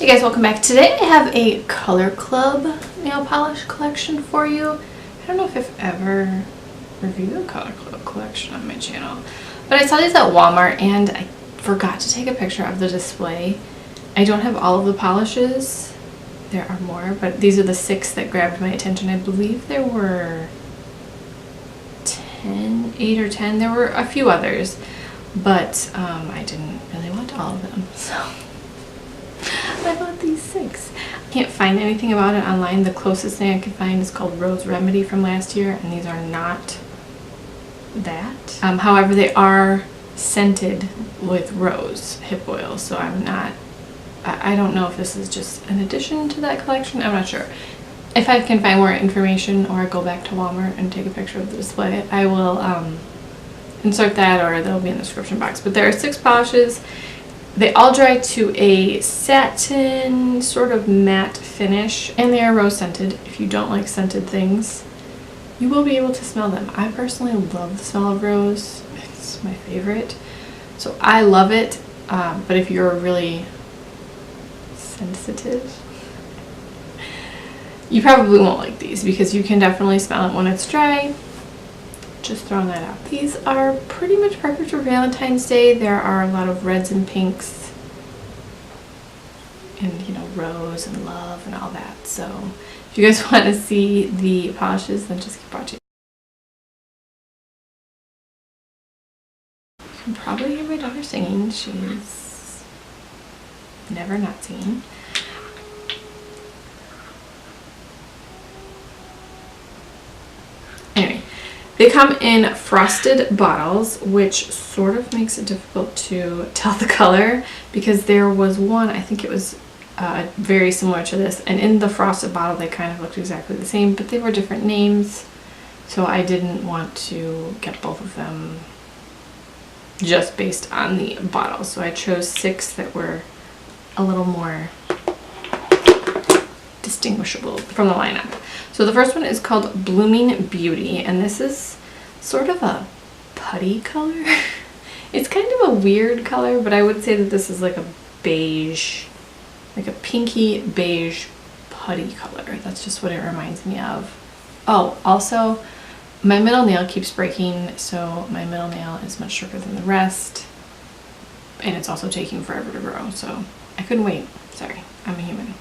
Hey guys, welcome back. Today I have a Color Club nail polish collection for you. I don't know if I've ever reviewed a Color Club collection on my channel, but I saw these at Walmart and I forgot to take a picture of the display. I don't have all of the polishes. There are more, but these are the 6 that grabbed my attention. I believe there were 8 or 10. There were a few others, but I didn't really want all of them, so I bought these 6. I can't find anything about it online. The closest thing I could find is called Rose Remedy from last year, and these are not that. However, they are scented with rose hip oil, so I don't know if this is just an addition to that collection. I'm not sure. If I can find more information or go back to Walmart and take a picture of the display, I will insert that, or they'll be in the description box. But there are 6 polishes. They all dry to a satin sort of matte finish, and they are rose scented. If you don't like scented things, you will be able to smell them. I personally love the smell of rose. It's my favorite, so I love it. But if you're really sensitive, you probably won't like these because you can definitely smell it when it's dry. Just throwing that out. These are pretty much perfect for Valentine's Day. There are a lot of reds and pinks and, you know, rose and love and all that. So if you guys want to see the polishes, then just keep watching. You can probably hear my daughter singing. She's never not singing. Anyway, they come in frosted bottles, which sort of makes it difficult to tell the color because there was one, I think it was very similar to this, and in the frosted bottle they kind of looked exactly the same, but they were different names, so I didn't want to get both of them just based on the bottle. So I chose 6 that were a little more distinguishable from the lineup. So the first one is called Blooming Beauty, and this is sort of a putty color. It's kind of a weird color, but I would say that this is like a beige, like a pinky beige putty color. That's just what it reminds me of. Oh, also my middle nail keeps breaking, so my middle nail is much shorter than the rest, and it's also taking forever to grow, so I couldn't wait. Sorry, I'm a human.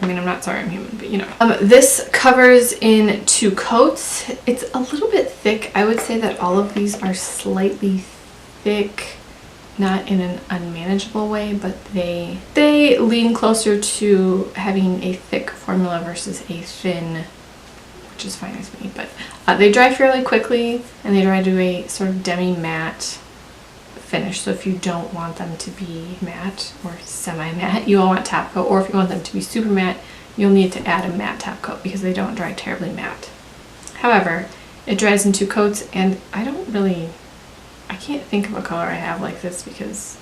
I mean, I'm not sorry I'm human, but you know. This covers in 2 coats. It's a little bit thick. I would say that all of these are slightly thick, not in an unmanageable way, but they lean closer to having a thick formula versus a thin, which is fine with me. But they dry fairly quickly, and they dry to a sort of demi-matte finish. So if you don't want them to be matte or semi-matte, you will want top coat, or if you want them to be super matte, you'll need to add a matte top coat because they don't dry terribly matte. However, it dries in 2 coats, and I can't think of a color I have like this because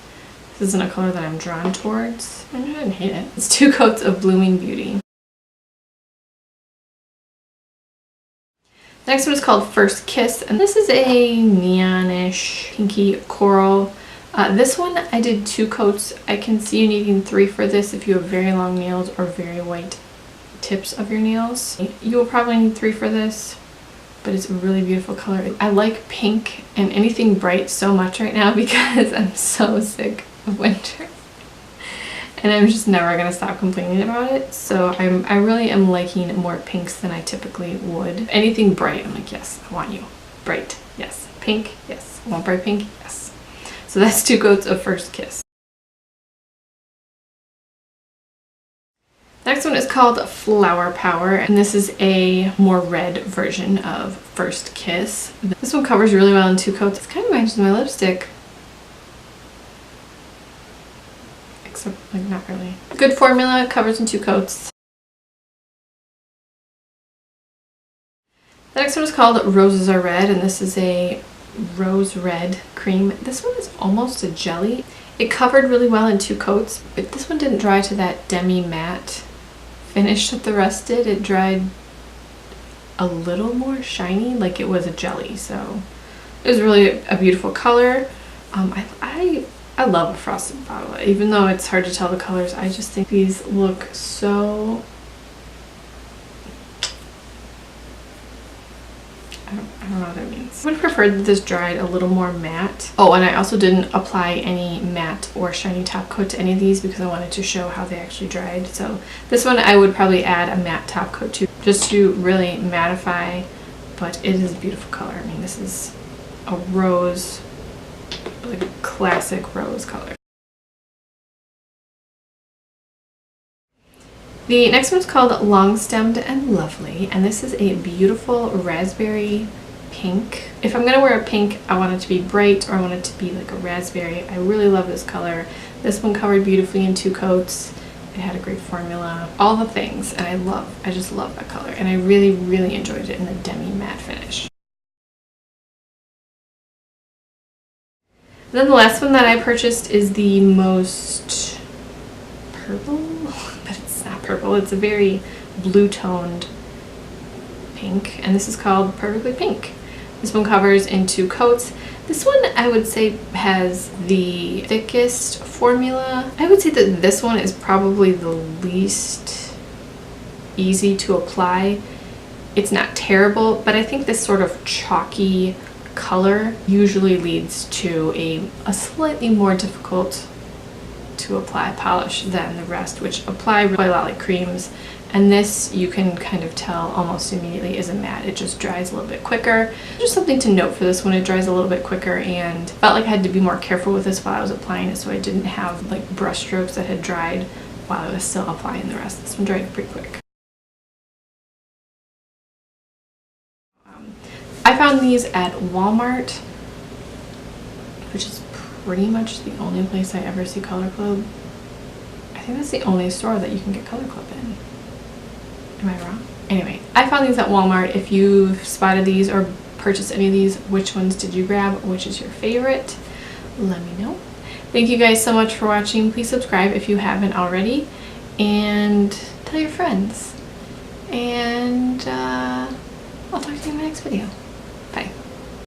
this isn't a color that I'm drawn towards. I didn't hate it. It's 2 coats of Blooming Beauty. The next one is called First Kiss, and this is a neonish pinky coral. This one I did 2 coats. I can see you needing 3 for this if you have very long nails or very white tips of your nails. You will probably need 3 for this, but it's a really beautiful color. I like pink and anything bright so much right now because I'm so sick of winter. And I'm just never going to stop complaining about it. So I really am liking more pinks than I typically would. Anything bright, I'm like, yes, I want you. Bright, yes. Pink, yes. I want bright pink, yes. So that's 2 coats of First Kiss. Next one is called Flower Power, and this is a more red version of First Kiss. This one covers really well in 2 coats. It kind of matches my lipstick. Except, like, not really. Good formula, covers in 2 coats. The next one is called Roses Are Red, and this is a rose red cream. This one is almost a jelly. It covered really well in 2 coats, but this one didn't dry to that demi-matte finish that the rest did. It dried a little more shiny, like it was a jelly, so it was really a beautiful color. I I love a frosted bottle. Even though it's hard to tell the colors, I just think these look so... I don't know what that means. I would have preferred that this dried a little more matte. Oh, and I also didn't apply any matte or shiny top coat to any of these because I wanted to show how they actually dried. So this one I would probably add a matte top coat to, just to really mattify, but it is a beautiful color. I mean, this is a rose, like a classic rose color. The next one is called Long Stemmed and Lovely, and this is a beautiful raspberry pink. If I'm going to wear a pink, I want it to be bright, or I want it to be like a raspberry. I really love this color. This one covered beautifully in 2 coats. It had a great formula, all the things, and I just love that color, and I really, really enjoyed it in the demi matte finish. And then the last one that I purchased is the most purple, but it's not purple, it's a very blue toned pink, and this is called Perfectly Pink. This one covers in 2 coats. This one I would say has the thickest formula. I would say that this one is probably the least easy to apply. It's not terrible, but I think this sort of chalky color usually leads to a slightly more difficult to apply polish than the rest, which apply really a lot like creams. And this, you can kind of tell almost immediately, is a matte. It just dries a little bit quicker. Just something to note for this one, it dries a little bit quicker, and felt like I had to be more careful with this while I was applying it, so I didn't have like brush strokes that had dried while I was still applying the rest. This one dried pretty quick. I found these at Walmart, which is pretty much the only place I ever see Color Club. I think that's the only store that you can get Color Club in. Am I wrong? Anyway, I found these at Walmart. If you've spotted these or purchased any of these, which ones did you grab? Which is your favorite? Let me know. Thank you guys so much for watching. Please subscribe if you haven't already, and tell your friends. And I'll talk to you in my next video.